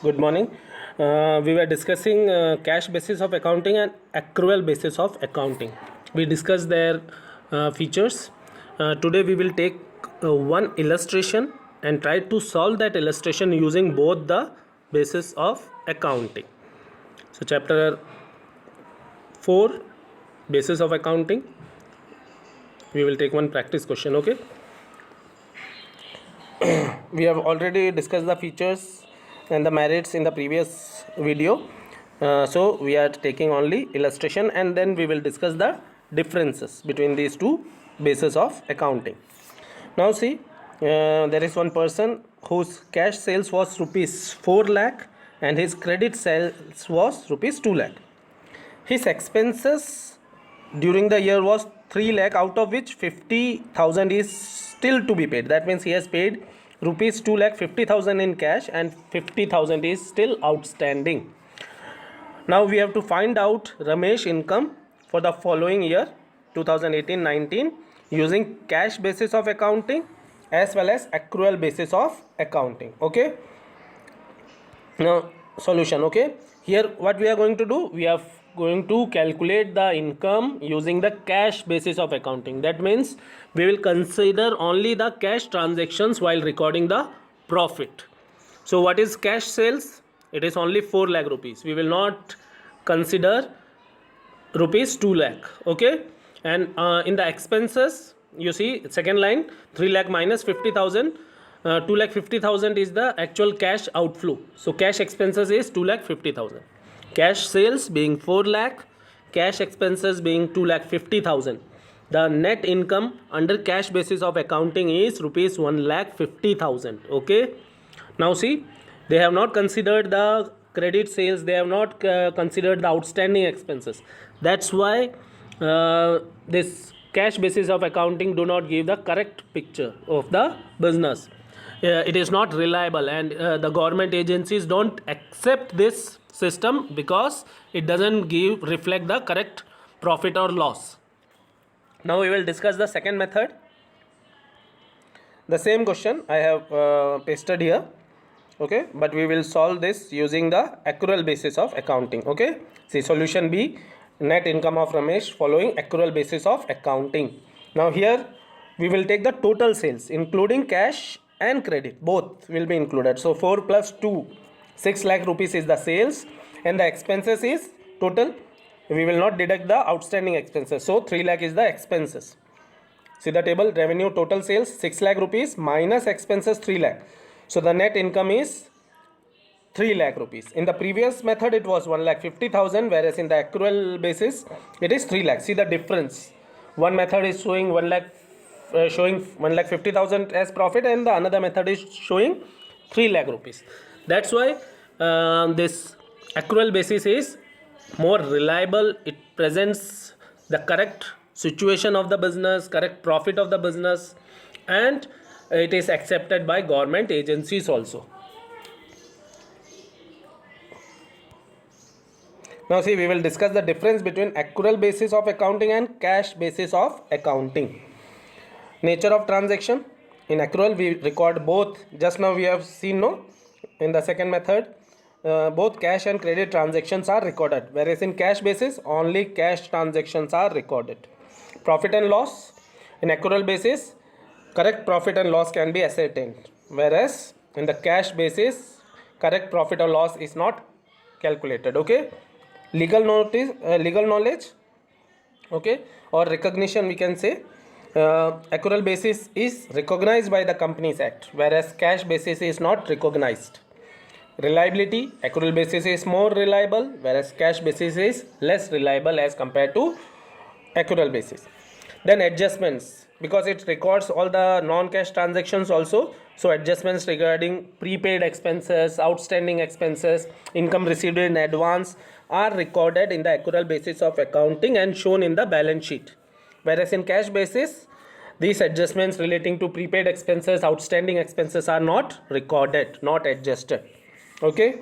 Good morning. We were discussing cash basis of accounting and accrual basis of accounting. We discussed their features. Today we will take one illustration and try to solve that illustration using both the basis of accounting. So chapter 4, basis of accounting. We will take one practice question. Okay. We have already discussed the features and the merits in the previous video, so we are taking only illustration and then we will discuss the differences between these two bases of accounting. Now see, there is one person whose cash sales was rupees 4 lakh and his credit sales was rupees 2 lakh. His expenses during the year was 3 lakh, out of which 50,000 is still to be paid. That means he has paid rupees 2 lakh 50,000 in cash and 50,000 is still outstanding. Now we have to find out Ramesh income for the following year 2018-19 using cash basis of accounting as well as accrual basis of accounting. Okay. Now solution. Okay. Here what we are going to do, we are going to calculate the income using the cash basis of accounting. That means we will consider only the cash transactions while recording the profit. So what is cash sales? It is only 4 lakh rupees. We will not consider rupees 2 lakh. Okay. And in the expenses, you see second line, 3 lakh minus 50,000. 2 lakh 50,000 is the actual cash outflow. So cash expenses is 2 lakh 50,000. Cash sales being 4 lakh, cash expenses being 2 lakh 50,000. The net income under cash basis of accounting is rupees 1 lakh 50,000. Okay. Now see, they have not considered the credit sales. They have not considered the outstanding expenses. That's why this cash basis of accounting do not give the correct picture of the business. It is not reliable, and the government agencies don't accept this system because it doesn't reflect the correct profit or loss. Now we will discuss the second method. The same question I have pasted here. Okay, but we will solve this using the accrual basis of accounting. Okay, see solution B, net income of Ramesh following accrual basis of accounting. Now here we will take the total sales including cash and credit, both will be included. So 4 plus 2, 6 lakh rupees is the sales and the expenses is total. We will not deduct the outstanding expenses. So 3 lakh is the expenses. See the table, revenue total sales 6 lakh rupees minus expenses 3 lakh. So the net income is 3 lakh rupees. In the previous method it was 1 lakh 50,000, whereas in the accrual basis it is 3 lakh. See the difference. One method is showing 1 lakh 50,000 as profit and the another method is showing 3 lakh rupees. That's why this accrual basis is more reliable. It presents the correct situation of the business, correct profit of the business, and it is accepted by government agencies also. Now see, we will discuss the difference between accrual basis of accounting and cash basis of accounting. Nature of transaction. In accrual we record both. Just now we have seen, no, in the second method both cash and credit transactions are recorded, whereas in cash basis only cash transactions are recorded. Profit and loss. In accrual basis correct profit and loss can be ascertained, whereas in the cash basis correct profit or loss is not calculated. Okay. Legal knowledge, okay, or recognition, we can say. Accrual basis is recognized by the Companies Act, whereas cash basis is not recognized. Reliability, accrual basis is more reliable, whereas cash basis is less reliable as compared to accrual basis. Then adjustments, because it records all the non-cash transactions also. So adjustments regarding prepaid expenses, outstanding expenses, income received in advance are recorded in the accrual basis of accounting and shown in the balance sheet. Whereas in cash basis, these adjustments relating to prepaid expenses, outstanding expenses are not recorded, not adjusted. Okay.